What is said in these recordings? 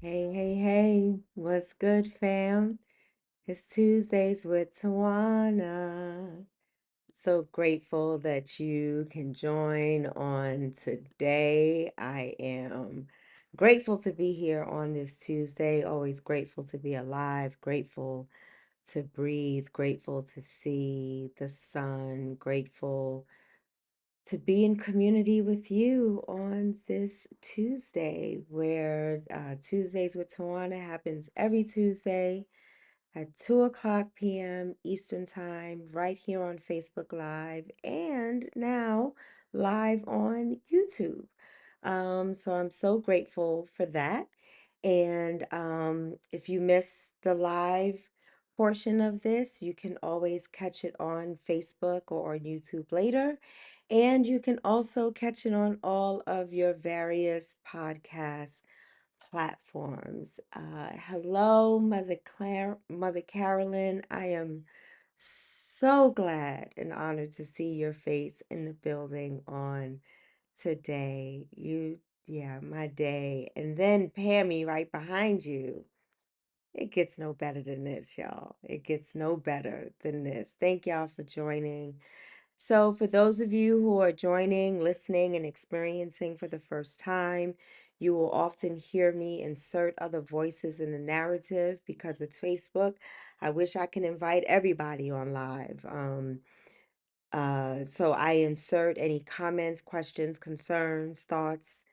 Hey, hey, hey, what's good, fam? It's Tuesdays with Tawana. So grateful that you can join on today. I am grateful to be here on this Tuesday, always grateful to be alive, grateful to breathe, grateful to see the sun, grateful to be in community with you on this Tuesday, where Tuesdays with Tawana happens every Tuesday at 2 o'clock p.m. Eastern Time, right here on Facebook Live, and now live on YouTube. So I'm so grateful for that. And if you miss the live portion of this, you can always catch it on Facebook or on YouTube later. And you can also catch it on all of your various podcast platforms. Hello, Mother Carolyn. I am so glad and honored to see your face in the building on today. Yeah, my day. And then Pammy right behind you. It gets no better than this, y'all. It gets no better than this. Thank y'all for joining. So, for those of you who are joining, listening, and experiencing for the first time, you will often hear me insert other voices in the narrative because with Facebook, I wish I can invite everybody on live. So I insert any comments, questions, concerns, thoughts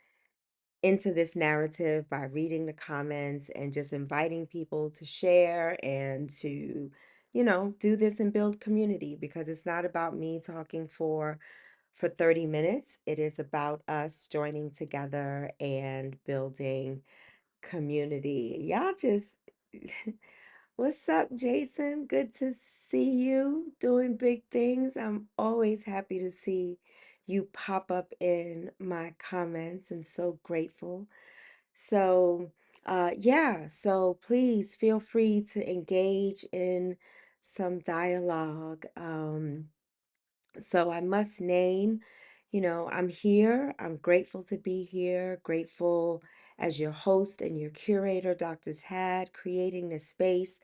into this narrative by reading the comments and just inviting people to share and to, do this and build community because it's not about me talking for 30 minutes. It is about us joining together and building community. Y'all just what's up, Jason? Good to see you doing big things. I'm always happy to see you pop up in my comments and so grateful. So, yeah, so please feel free to engage in some dialogue. So I must name, I'm here. I'm grateful to be here, grateful as your host and your curator, Dr. Tad, creating this space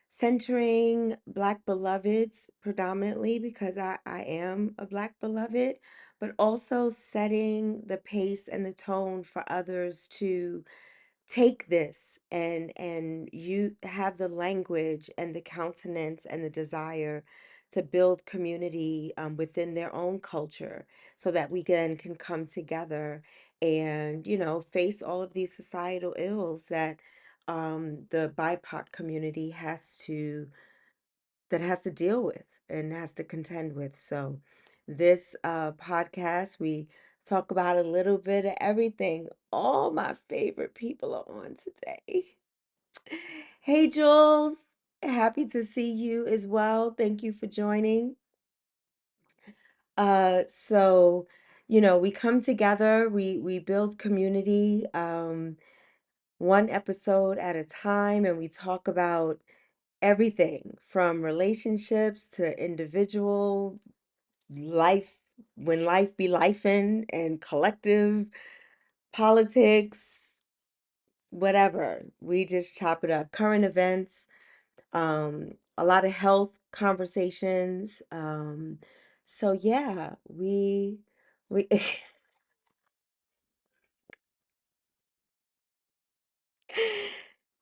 centering Black beloveds predominantly because I am a Black beloved, but also setting the pace and the tone for others to take this and you have the language and the countenance and the desire to build community within their own culture so that we can come together and face all of these societal ills that the BIPOC community has to deal with and has to contend with. So, this podcast, we talk about a little bit of everything. All my favorite people are on today. Hey, Jules, happy to see you as well. Thank you for joining. So, we come together, we build community, one episode at a time, and we talk about everything from relationships to individual life, when life be lifing, and collective politics, whatever. We just chop it up. Current events, a lot of health conversations. So yeah, we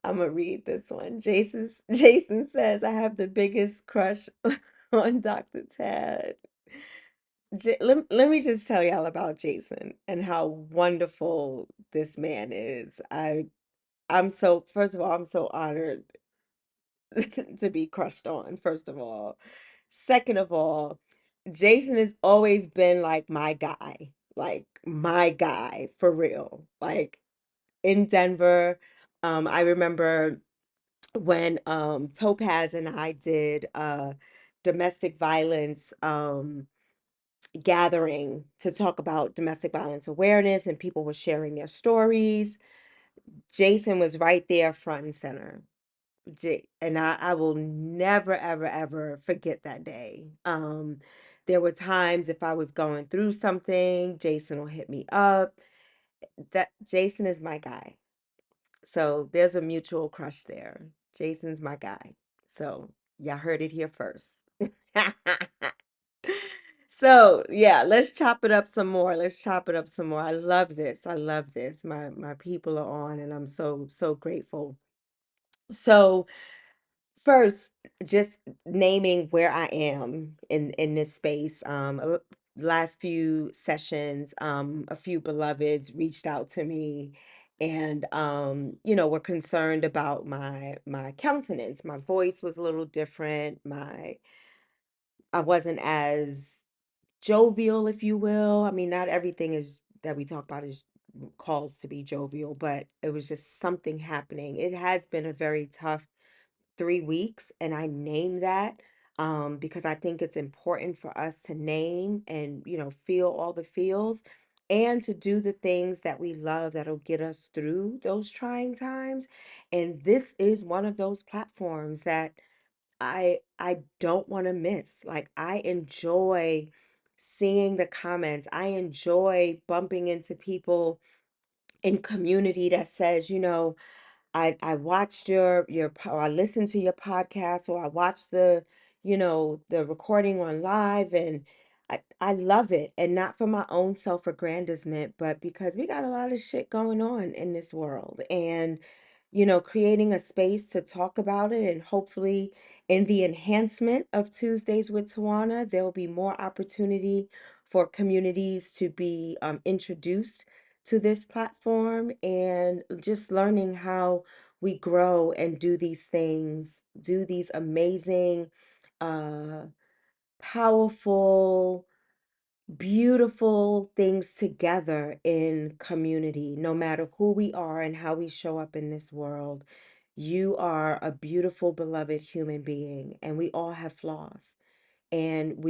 I'm gonna read this one. Jason says, I have the biggest crush on Dr. Tad. Let me just tell y'all about Jason and how wonderful this man is. I'm so, first of all, I'm so honored to be crushed on, first of all. Second of all, Jason has always been like my guy for real. Like in Denver, I remember when Topaz and I did domestic violence gathering to talk about domestic violence awareness, and people were sharing their stories. Jason was right there front and center. And I will never, ever, ever forget that day. There were times if I was going through something, Jason will hit me up. That Jason is my guy. So there's a mutual crush there. Jason's my guy. So y'all heard it here first. So yeah, let's chop it up some more. Let's chop it up some more. I love this. I love this. My people are on, and I'm so grateful. So first, just naming where I am in this space. Last few sessions, a few beloveds reached out to me, and were concerned about my countenance. My voice was a little different. I wasn't as jovial, if you will. I mean, not everything is that we talk about is calls to be jovial, but it was just something happening. It has been a very tough 3 weeks, and I name that because I think it's important for us to name and, feel all the feels and to do the things that we love that'll get us through those trying times. And this is one of those platforms that I don't want to miss. Like I enjoy seeing the comments. I enjoy bumping into people in community that says, I watched or I listened to your podcast, or I watched the recording on live, and I love it. And not for my own self-aggrandizement, but because we got a lot of shit going on in this world. And creating a space to talk about it, and hopefully in the enhancement of Tuesdays with Tawana, there will be more opportunity for communities to be introduced to this platform, and just learning how we grow and do these things, do these amazing, uh, powerful, beautiful things together in community, no matter who we are and how we show up in this world. You are a beautiful, beloved human being, and we all have flaws. And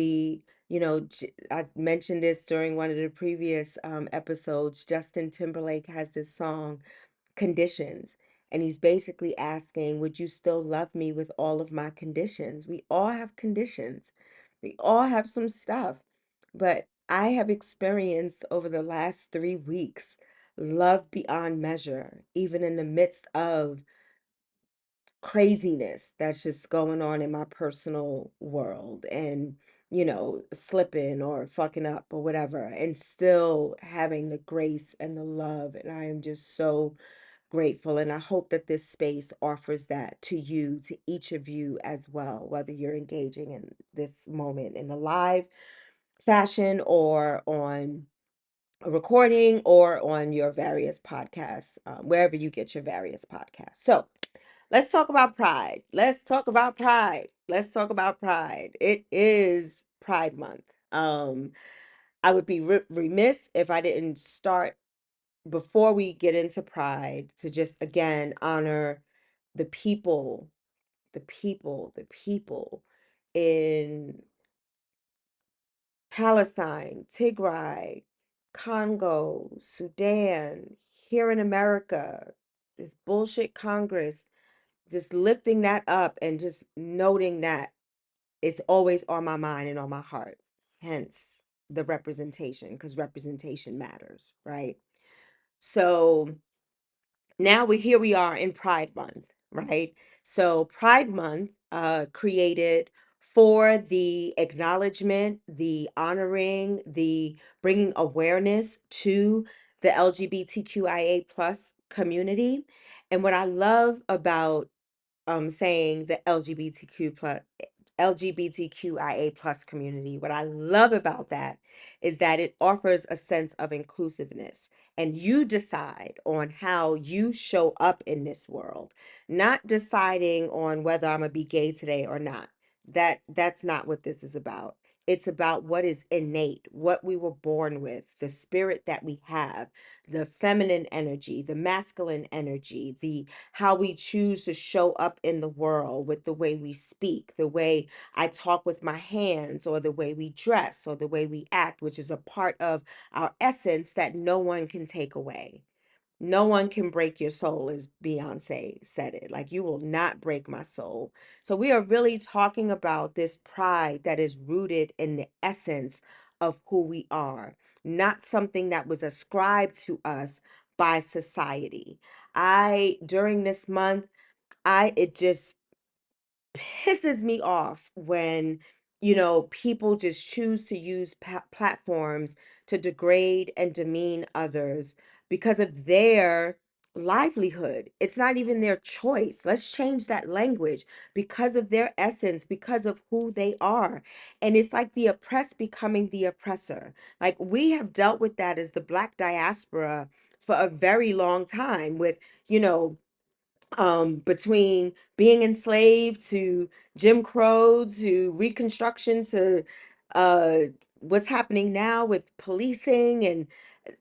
I mentioned this during one of the previous episodes. Justin Timberlake has this song, Conditions, and he's basically asking, would you still love me with all of my conditions? We all have conditions, we all have some stuff. But I have experienced over the last 3 weeks love beyond measure, even in the midst of craziness that's just going on in my personal world, and slipping or fucking up or whatever, and still having the grace and the love. And I am just so grateful, and I hope that this space offers that to you, to each of you as well, whether you're engaging in this moment in a live fashion, or on a recording, or on your various podcasts, wherever you get your various podcasts. So let's talk about pride. Let's talk about pride. Let's talk about pride. It is Pride Month. I would be remiss if I didn't start, before we get into pride, to just again honor the people, the people in Palestine, Tigray, Congo, Sudan, here in America, this bullshit Congress, just lifting that up and just noting that it's always on my mind and on my heart. Hence the representation, because representation matters, right? So now we are in Pride Month, right? So Pride Month created for the acknowledgement, the honoring, the bringing awareness to the LGBTQIA plus community. And what I love about saying the LGBTQIA plus community. What I love about that is that it offers a sense of inclusiveness, and you decide on how you show up in this world, not deciding on whether I'm gonna be gay today or not. That's not what this is about. It's about what is innate, what we were born with, the spirit that we have, the feminine energy, the masculine energy, the how we choose to show up in the world with the way we speak, the way I talk with my hands, or the way we dress, or the way we act, which is a part of our essence that no one can take away. No one can break your soul, as Beyonce said it. Like, you will not break my soul. So, we are really talking about this pride that is rooted in the essence of who we are, not something that was ascribed to us by society. During this month, it just pisses me off when, people just choose to use platforms to degrade and demean others because of their livelihood. It's not even their choice. Let's change that language, because of their essence, because of who they are. And it's like the oppressed becoming the oppressor. Like, we have dealt with that as the Black diaspora for a very long time with, you know, between being enslaved to Jim Crow to Reconstruction to uh, what's happening now with policing, and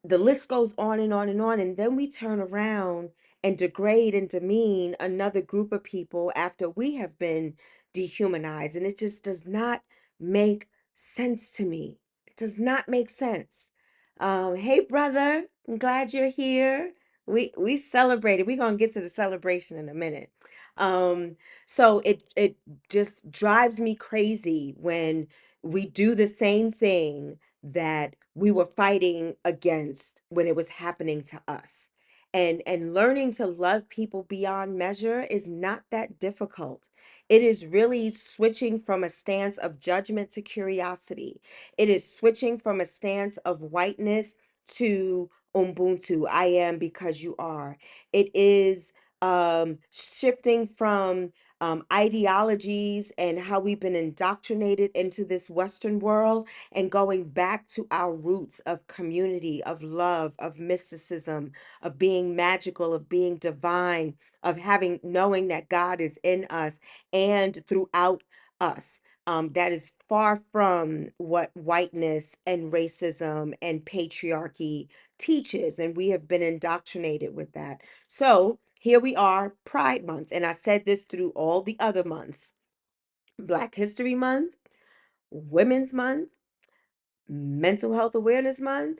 the list goes on and on and on. And then we turn around and degrade and demean another group of people after we have been dehumanized. And it just does not make sense to me. It does not make sense. Hey, brother, I'm glad you're here. We celebrated. We're gonna get to the celebration in a minute. Um, so it just drives me crazy when we do the same thing that we were fighting against when it was happening to us. And learning to love people beyond measure is not that difficult. It is really switching from a stance of judgment to curiosity. It is switching from a stance of whiteness to Ubuntu, I am because you are. It is shifting from ideologies and how we've been indoctrinated into this Western world, and going back to our roots of community, of love, of mysticism, of being magical, of being divine, of knowing that God is in us and throughout us. That is far from what whiteness and racism and patriarchy teaches, and we have been indoctrinated with that. So here we are, Pride Month, and I said this through all the other months: Black History Month, Women's Month, Mental Health Awareness Month,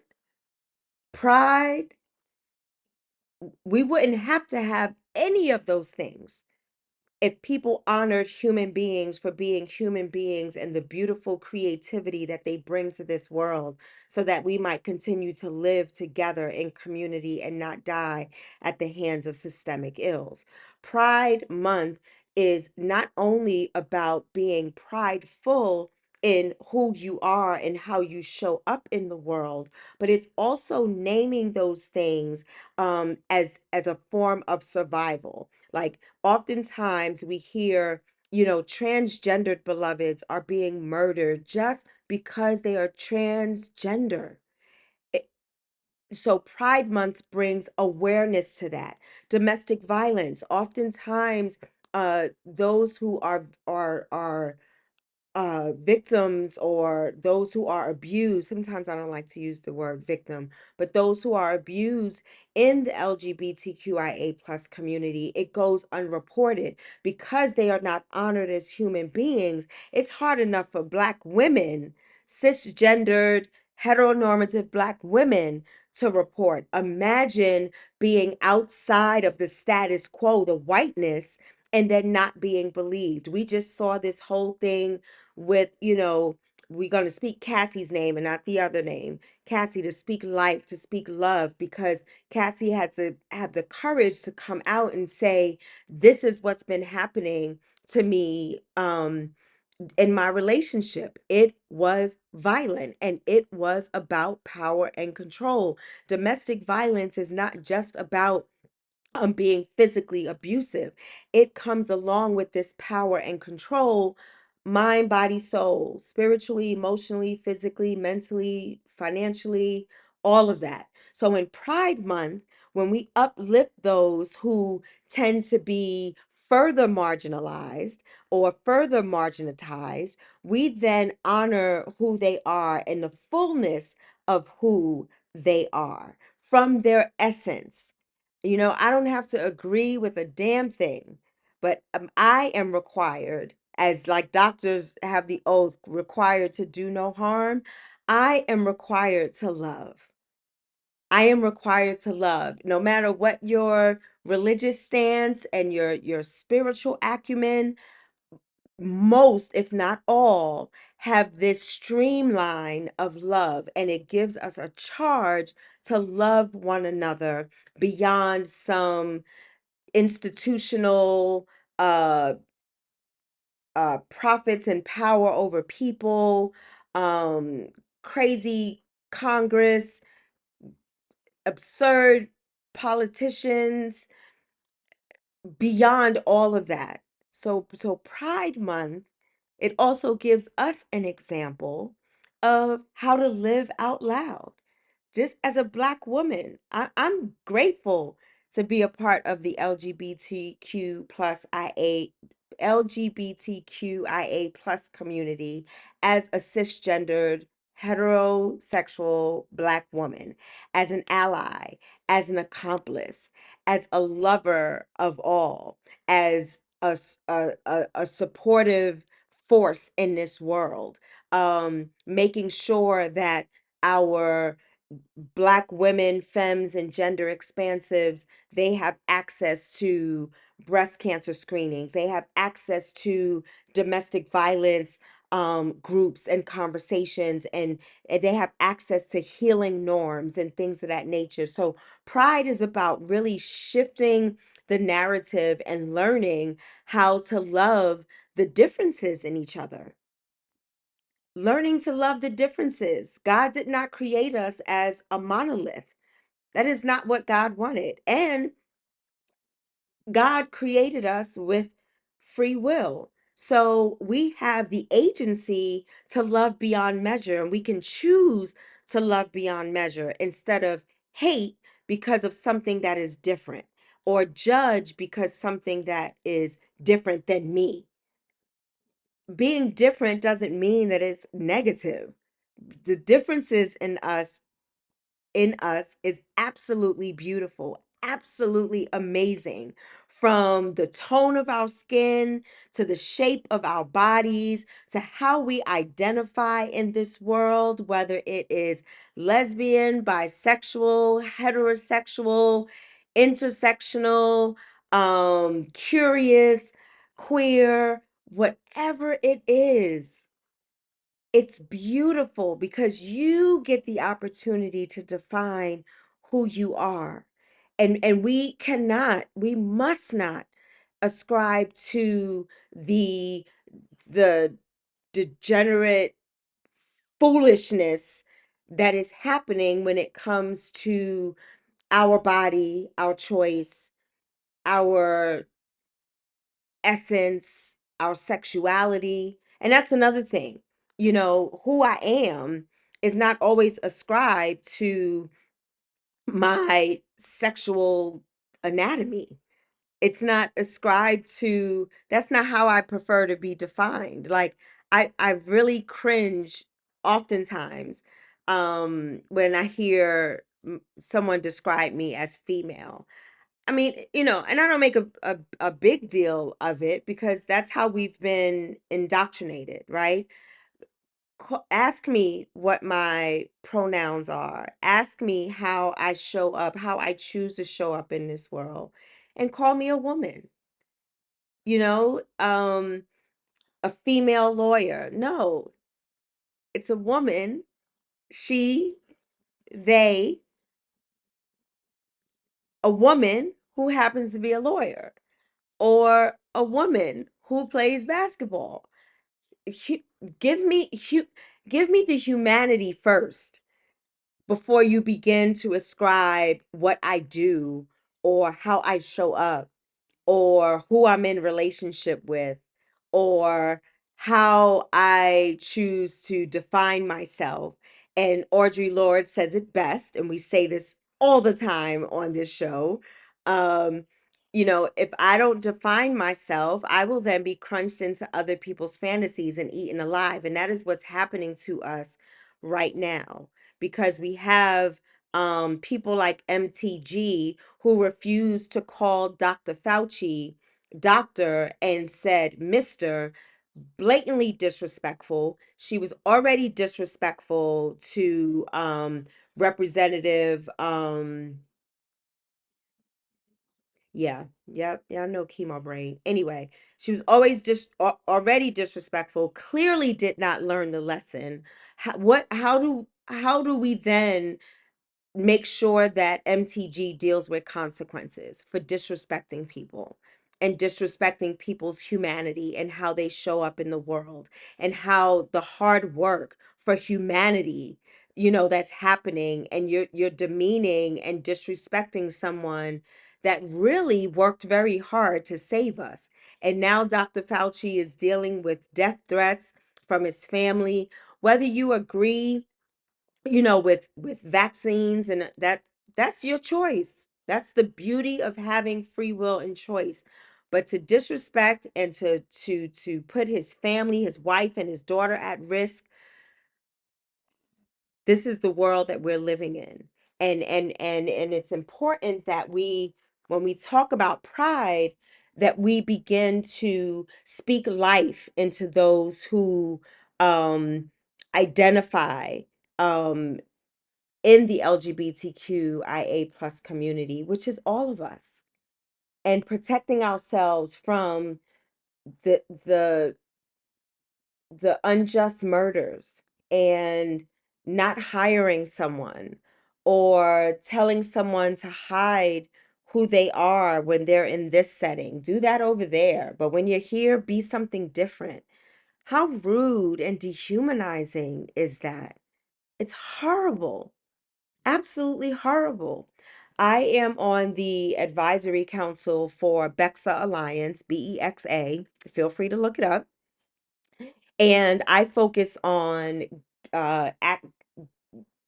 Pride. We wouldn't have to have any of those things if people honored human beings for being human beings and the beautiful creativity that they bring to this world, so that we might continue to live together in community and not die at the hands of systemic ills. Pride Month is not only about being prideful in who you are and how you show up in the world, but it's also naming those things as a form of survival. Like, oftentimes we hear, transgendered beloveds are being murdered just because they are transgender. It- so Pride Month brings awareness to that. Domestic violence, oftentimes those who are victims, or those who are abused. Sometimes I don't like to use the word victim, but those who are abused in the LGBTQIA plus community, it goes unreported because they are not honored as human beings. It's hard enough for Black women, cisgendered, heteronormative Black women, to report. Imagine being outside of the status quo, the whiteness, and then not being believed. We just saw this whole thing with, we're going to speak Cassie's name and not the other name, Cassie, to speak life, to speak love, because Cassie had to have the courage to come out and say, this is what's been happening to me in my relationship. It was violent and it was about power and control. Domestic violence is not just about being physically abusive. It comes along with this power and control, mind, body, soul, spiritually, emotionally, physically, mentally, financially, all of that. So in Pride Month, when we uplift those who tend to be further marginalized or further marginalized, we then honor who they are and the fullness of who they are from their essence. You know, I don't have to agree with a damn thing, but I am required, as like doctors have the oath, required to do no harm. I am required to love. I am required to love, no matter what your religious stance and your spiritual acumen. Most, if not all, have this streamline of love, and it gives us a charge to love one another beyond some institutional uh profits and power over people, um crazy Congress, absurd politicians, beyond all of that. So Pride Month, it also gives us an example of how to live out loud. Just as a Black woman, I'm grateful to be a part of the LGBTQIA plus community as a cisgendered heterosexual Black woman, as an ally, as an accomplice, as a lover of all, as a supportive force in this world, making sure that our Black women, femmes, and gender expansives, they have access to breast cancer screenings. They have access to domestic violence groups and conversations, and they have access to healing norms and things of that nature. So Pride is about really shifting the narrative and learning how to love the differences in each other, learning to love the differences. God did not create us as a monolith. That is not what God wanted. And God created us with free will. So we have the agency to love beyond measure, and we can choose to love beyond measure instead of hate because of something that is different, or judge because something that is different than me. Being different doesn't mean that it's negative. The differences in us is absolutely beautiful, absolutely amazing. From the tone of our skin to the shape of our bodies to how we identify in this world, whether it is lesbian, bisexual, heterosexual, intersectional, curious, queer, whatever it is, it's beautiful because you get the opportunity to define who you are. And we must not ascribe to the the degenerate foolishness that is happening when it comes to our body, our choice, our essence, our sexuality. And that's another thing. You know, who I am is not always ascribed to my sexual anatomy. It's not ascribed to, that's not how I prefer to be defined. Like I really cringe oftentimes when I hear someone describe me as female. I mean, you know, and I don't make a big deal of it because that's how we've been indoctrinated, right? Ask me what my pronouns are. Ask me how I show up, how I choose to show up in this world, and call me a woman, you know, a female lawyer. No, It's a woman, she, they, a woman who happens to be a lawyer, or a woman who plays basketball. Hu- Give me give me the humanity first before you begin to ascribe what I do or how I show up or who I'm in relationship with or how I choose to define myself. And Audre Lorde says it best, and we say this all the time on this show. Um, if I don't define myself, I will then be crunched into other people's fantasies and eaten alive. And that is what's happening to us right now because we have people like MTG who refused to call Dr. Fauci doctor and said Mr. Blatantly disrespectful. She was already disrespectful to Representative yeah, I know chemo brain. Anyway, she was always just already disrespectful, clearly did not learn the lesson. How do we then make sure that MTG deals with consequences for disrespecting people and disrespecting people's humanity and how they show up in the world and how the hard work for humanity that's happening, and you're demeaning and disrespecting someone that really worked very hard to save us. And now Dr. Fauci is dealing with death threats from his family, whether you agree with vaccines, and that's your choice. That's the beauty of having free will and choice. But to disrespect and to put his family, his wife and his daughter at risk, this is the world that we're living in. And it's important that when we talk about pride, that we begin to speak life into those who identify um in the LGBTQIA plus community, which is all of us, and protecting ourselves from the the the unjust murders, and not hiring someone or telling someone to hide who they are when they're in this setting. Do that over there, but when you're here, be something different. How rude and dehumanizing is that? It's horrible. Absolutely horrible. I am on the advisory council for BEXA Alliance, BEXA. Feel free to look it up. And I focus on uh, ac-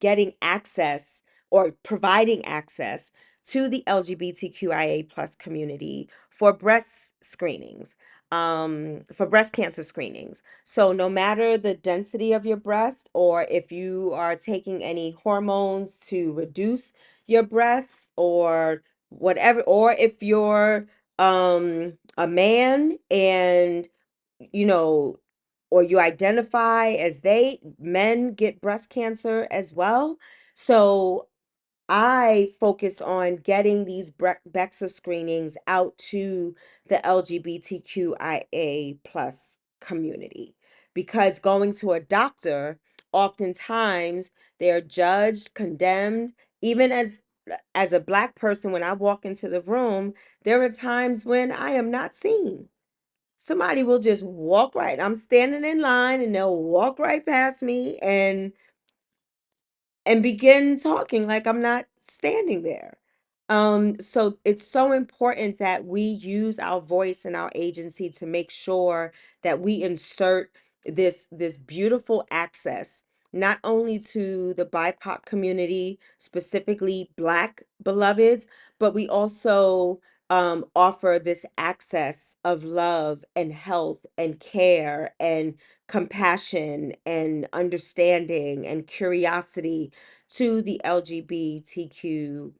getting access or providing access to the LGBTQIA plus community for breast screenings, for breast cancer screenings. So no matter the density of your breast, or if you are taking any hormones to reduce your breasts or whatever, or if you're a man and you know, or you identify as men get breast cancer as well. So I focus on getting these BEXA screenings out to the LGBTQIA plus community, because going to a doctor, oftentimes they're judged, condemned, even as a Black person. When I walk into the room, there are times when I am not seen. Somebody will just walk right. I'm standing in line and they'll walk right past me and begin talking like I'm not standing there. So it's so important that we use our voice and our agency to make sure that we insert this beautiful access not only to the BIPOC community, specifically Black beloveds, but we also offer this access of love and health and care and compassion and understanding and curiosity to the LGBTQIA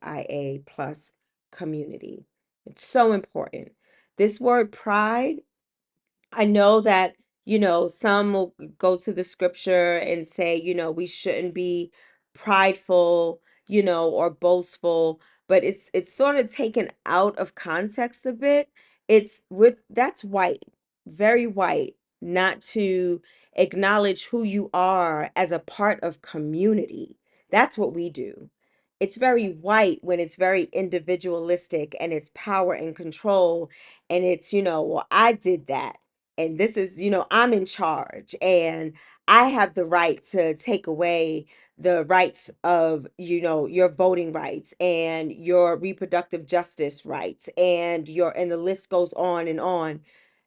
plus community. It's so important. This word pride, I know that, some will go to the scripture and say, we shouldn't be prideful, or boastful, but it's sort of taken out of context a bit. That's white, very white. not to acknowledge who you are as a part of community. That's what we do. It's very white when it's very individualistic and it's power and control. And it's, well, I did that. And this is, I'm in charge and I have the right to take away the rights of, your voting rights and your reproductive justice rights and the list goes on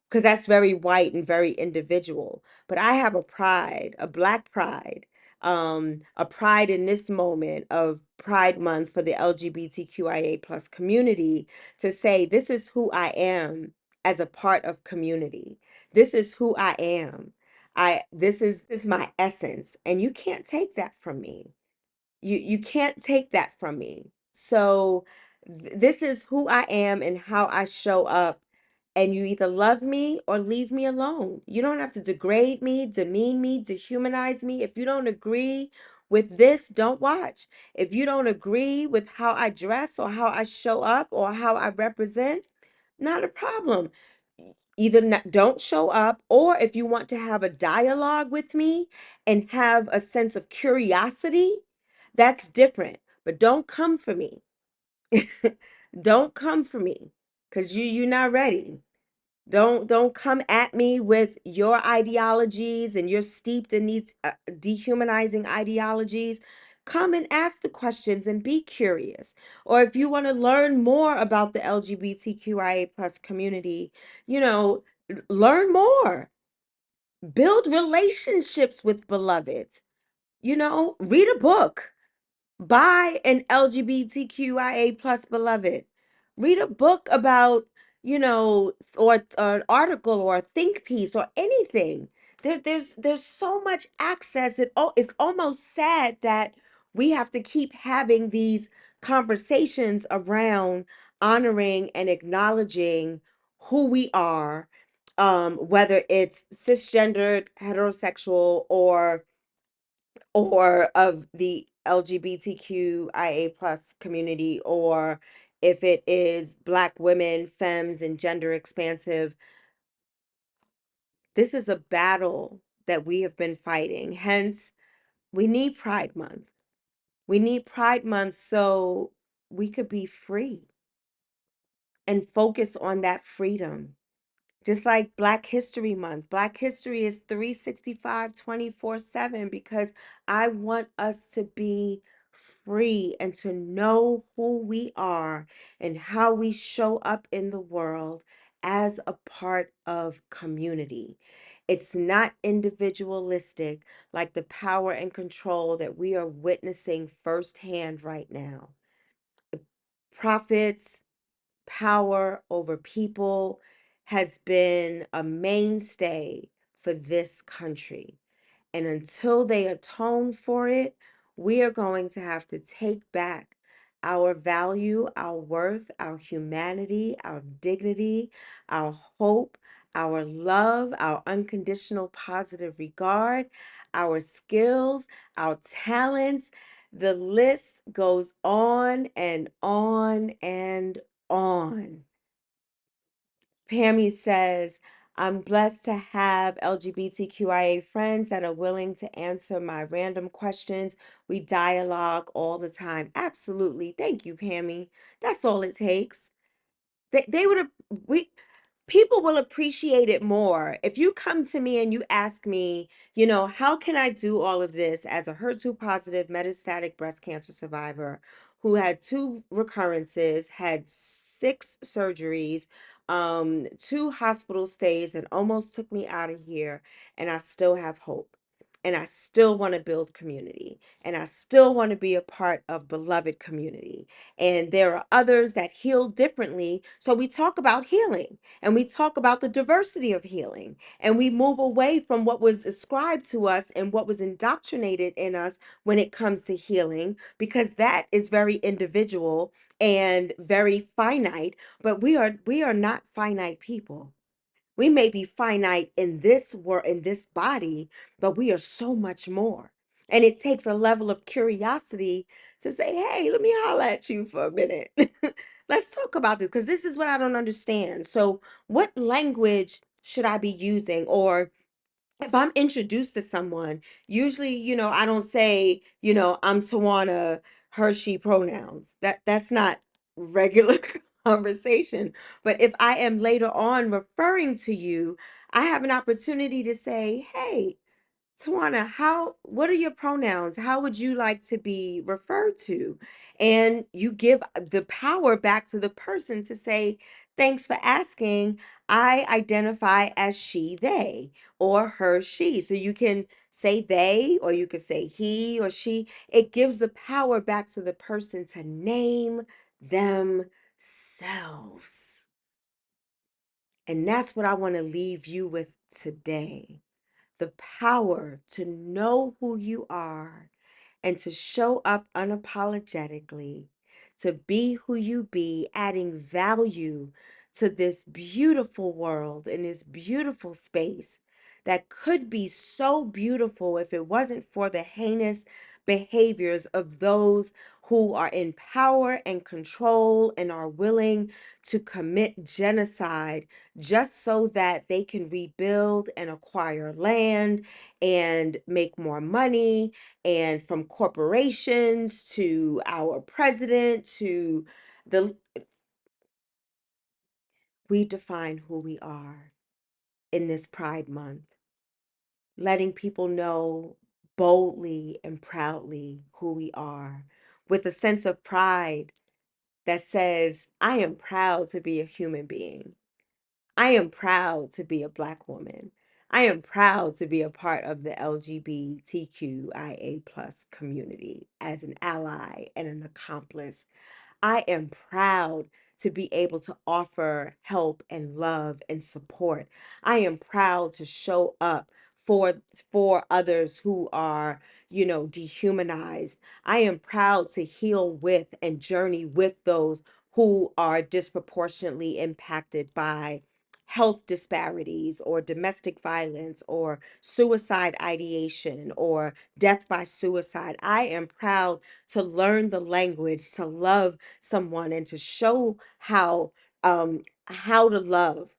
because that's very white and very individual. But I have a pride, a black pride, a pride in this moment of Pride Month for the LGBTQIA plus community to say this is who I am as a part of community. This is who I am. This is my essence, and you can't take that from me. You can't take that from me. So this is who I am and how I show up, and you either love me or leave me alone. You don't have to degrade me, demean me, dehumanize me. If you don't agree with this, don't watch. If you don't agree with how I dress or how I show up or how I represent, not a problem. Either don't show up, or if you want to have a dialogue with me and have a sense of curiosity, that's different. But don't come for me. Don't come for me because you're not ready. Don't come at me with your ideologies and you're steeped in these dehumanizing ideologies. Come and ask the questions and be curious. Or if you want to learn more about the LGBTQIA plus community, learn more. Build relationships with beloveds. Read a book. Buy an LGBTQIA plus beloved. Read a book about, or an article or a think piece or anything. There's so much access. It's almost sad that we have to keep having these conversations around honoring and acknowledging who we are, whether it's cisgendered, heterosexual, or of the LGBTQIA plus community, or if it is Black women, femmes, and gender expansive. This is a battle that we have been fighting. Hence, we need Pride Month. We need Pride Month so we could be free and focus on that freedom. Just like Black History Month. Black History is 365, 24/7 because I want us to be free and to know who we are and how we show up in the world as a part of community. It's not individualistic like the power and control that we are witnessing firsthand right now. Profits, power over people has been a mainstay for this country. And until they atone for it, we are going to have to take back our value, our worth, our humanity, our dignity, our hope, our love, our unconditional positive regard, our skills, our talents. The list goes on and on and on. Pammy says, I'm blessed to have LGBTQIA friends that are willing to answer my random questions. We dialogue all the time. Absolutely. Thank you, Pammy. That's all it takes. They would have, we, people will appreciate it more if you come to me and you ask me, how can I do all of this as a HER2 positive metastatic breast cancer survivor who had 2 recurrences, had 6 surgeries, 2 hospital stays that almost took me out of here, and I still have hope. And I still want to build community. And I still want to be a part of beloved community. And there are others that heal differently. So we talk about healing and we talk about the diversity of healing. And we move away from what was ascribed to us and what was indoctrinated in us when it comes to healing, because that is very individual and very finite. But we are not finite people. We may be finite in this world, in this body, but we are so much more. And it takes a level of curiosity to say, hey, let me holler at you for a minute. Let's talk about this because this is what I don't understand. So, what language should I be using? Or if I'm introduced to someone, usually, I don't say, I'm Tawana, her, she pronouns. That's not regular conversation. But if I am later on referring to you, I have an opportunity to say, hey, Tawana, what are your pronouns? How would you like to be referred to? And you give the power back to the person to say, thanks for asking. I identify as she, they, or her, she. So you can say they, or you could say he or she. It gives the power back to the person to name themselves. And that's what I want to leave you with today, the power to know who you are and to show up unapologetically, to be who you be, adding value to this beautiful world in this beautiful space that could be so beautiful if it wasn't for the heinous behaviors of those who are in power and control and are willing to commit genocide just so that they can rebuild and acquire land and make more money, and from corporations to our president to the we define who we are in this Pride Month, letting people know boldly and proudly who we are with a sense of pride that says, I am proud to be a human being. I am proud to be a Black woman. I am proud to be a part of the LGBTQIA plus community as an ally and an accomplice. I am proud to be able to offer help and love and support. I am proud to show up for others who are, dehumanized. I am proud to heal with and journey with those who are disproportionately impacted by health disparities or domestic violence or suicide ideation or death by suicide. I am proud to learn the language, to love someone, and to show how to love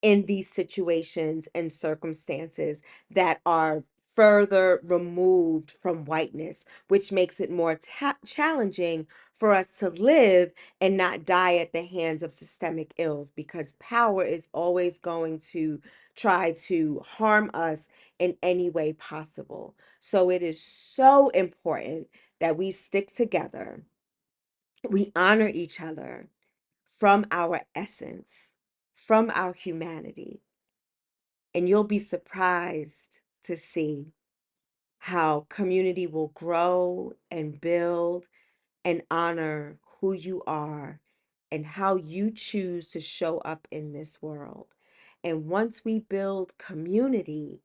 in these situations and circumstances that are further removed from whiteness, which makes it more challenging for us to live and not die at the hands of systemic ills, because power is always going to try to harm us in any way possible. So it is so important that we stick together, we honor each other from our essence, from our humanity. And you'll be surprised to see how community will grow and build and honor who you are and how you choose to show up in this world. And once we build community,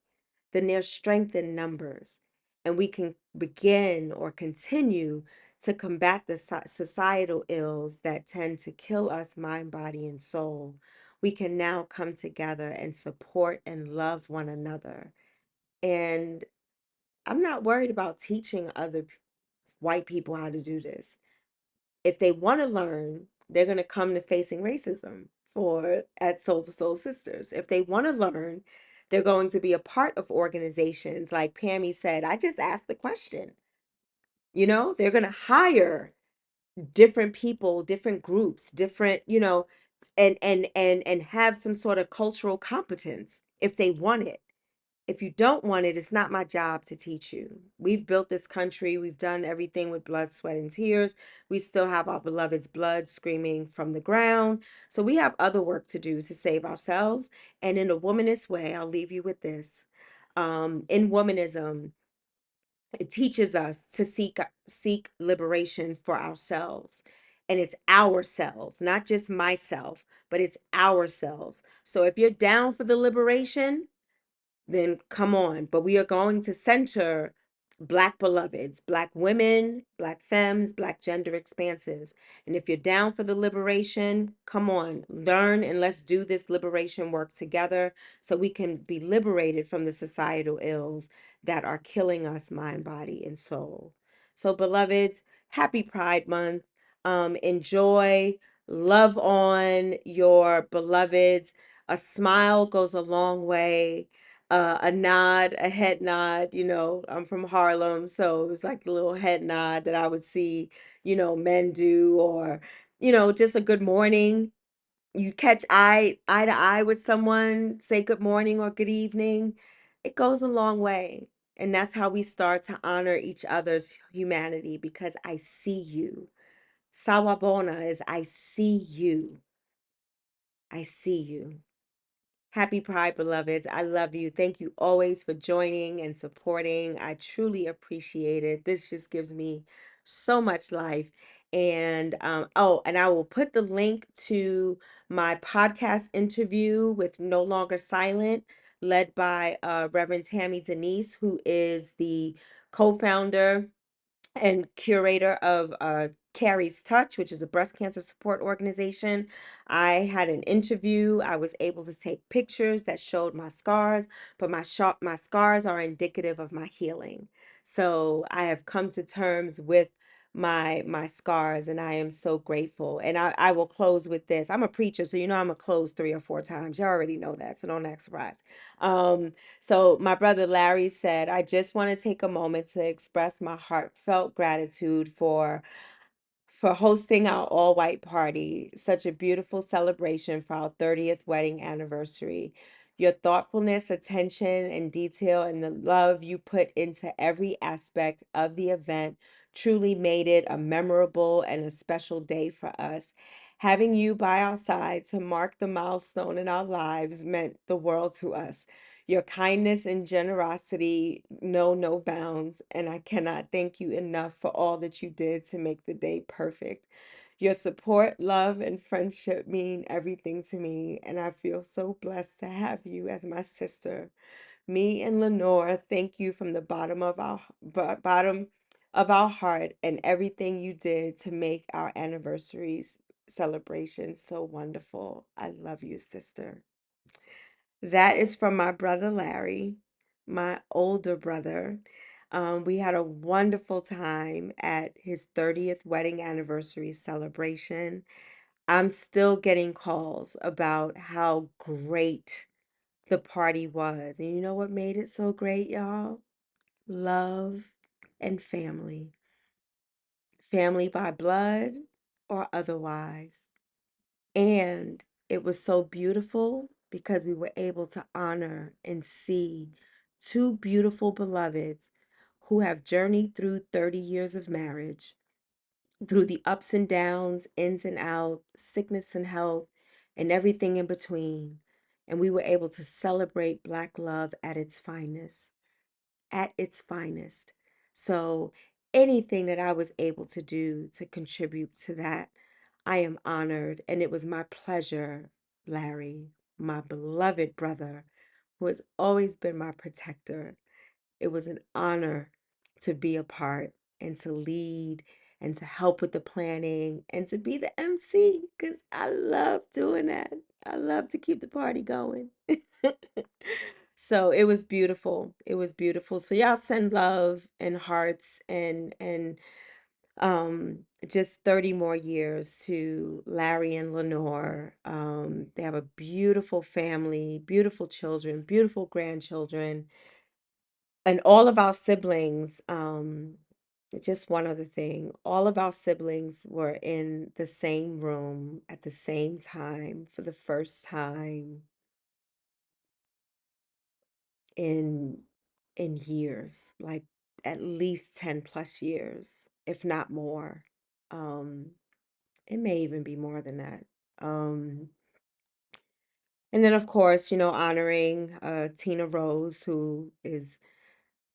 then there's strength in numbers, and we can begin or continue to combat the societal ills that tend to kill us mind, body, and soul. We can now come together and support and love one another. And I'm not worried about teaching other white people how to do this. If they want to learn, they're going to come to Facing Racism for at Soul to Soul Sisters. If they want to learn, they're going to be a part of organizations like Pammy said. I just asked the question. They're going to hire different people, different groups, different, and have some sort of cultural competence if they want it. If you don't want it, it's not my job to teach you. We've built this country. We've done everything with blood, sweat, and tears. We still have our beloved's blood screaming from the ground. So we have other work to do to save ourselves. And in a womanist way, I'll leave you with this. In womanism, it teaches us to seek liberation for ourselves. And it's ourselves, not just myself, but it's ourselves. So if you're down for the liberation, then come on. But we are going to center Black beloveds, Black women, Black femmes, Black gender expansives. And if you're down for the liberation, come on, learn and let's do this liberation work together so we can be liberated from the societal ills that are killing us mind, body, and soul. So, beloveds, happy Pride Month. Enjoy, love on your beloveds. A smile goes a long way. a nod, a head nod. I'm from Harlem, so it was like a little head nod that I would see, men do, or, just a good morning. You catch eye to eye with someone, say good morning or good evening. It goes a long way. And that's how we start to honor each other's humanity, because I see you. Sawabona is I see you. I see you. Happy Pride, beloveds. I love you. Thank you always for joining and supporting. I truly appreciate it. This just gives me so much life. And and I will put the link to my podcast interview with No Longer Silent, led by Reverend Tammy Denise, who is the co-founder and curator of Carrie's Touch, which is a breast cancer support organization. I had an interview. I was able to take pictures that showed my scars, but my scars are indicative of my healing. So I have come to terms with my scars, and I am so grateful. And I will close with this. I'm a preacher, so I'm gonna close 3 or 4 times. You already know that, so don't act surprised. So my brother Larry said, I just want to take a moment to express my heartfelt gratitude for hosting our all-white party, such a beautiful celebration for our 30th wedding anniversary. Your thoughtfulness, attention, and detail, and the love you put into every aspect of the event truly made it a memorable and a special day for us. Having you by our side to mark the milestone in our lives meant the world to us. Your kindness and generosity know no bounds, and I cannot thank you enough for all that you did to make the day perfect. Your support, love, and friendship mean everything to me, and I feel so blessed to have you as my sister. Me and Lenore thank you from the bottom of our heart, and everything you did to make our anniversaries celebration so wonderful. I love you, sister. That is from my brother Larry, my older brother. We had a wonderful time at his 30th wedding anniversary celebration. I'm still getting calls about how great the party was. And you know what made it so great, y'all? Love and family. Family by blood or otherwise. And it was so beautiful because we were able to honor and see two beautiful beloveds who have journeyed through 30 years of marriage, through the ups and downs, ins and outs, sickness and health, and everything in between. And we were able to celebrate Black love at its finest, at its finest. So anything that I was able to do to contribute to that, I am honored, and it was my pleasure, Larry, my beloved brother, who has always been my protector. It was an honor to be a part and to lead and to help with the planning and to be the MC, because I love doing that. I love to keep the party going. So it was beautiful. It was beautiful. So y'all send love and hearts and just 30 more years to Larry and Lenore. They have a beautiful family, beautiful children, beautiful grandchildren, and all of our siblings. Just one other thing, all of our siblings were in the same room at the same time for the first time in years, like at least 10 plus years, if not more. Um, it may even be more than that. Um, and then, of course, honoring Tina Rose, who is,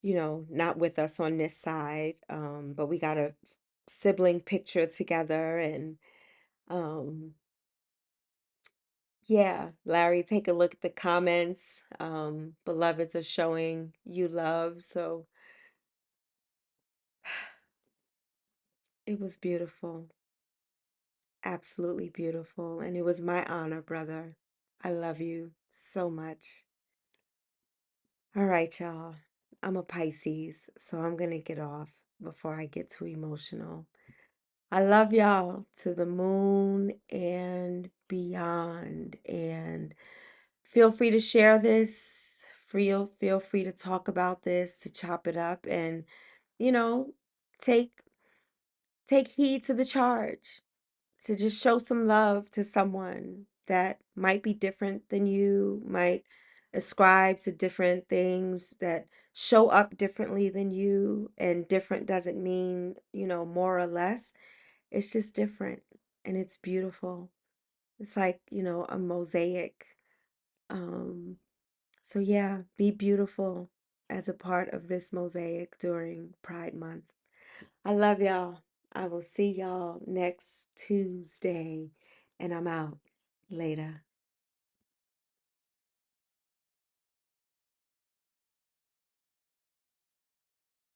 not with us on this side, but we got a sibling picture together. And um, yeah, Larry, take a look at the comments. Beloveds are showing you love. So it was beautiful, absolutely beautiful. And it was my honor, brother. I love you so much. All right, y'all. I'm a Pisces, so I'm going to get off before I get too emotional. I love y'all to the moon and beyond. And feel free to share this. feel free to talk about this, to chop it up and, you know, take take heed to the charge, to just show some love to someone that might be different than you, might ascribe to different things, that show up differently than you. And different doesn't mean, more or less. It's just different and it's beautiful. It's like, a mosaic. Um, so yeah, be beautiful as a part of this mosaic during Pride Month. I love y'all. I will see y'all next Tuesday, and I'm out. Later.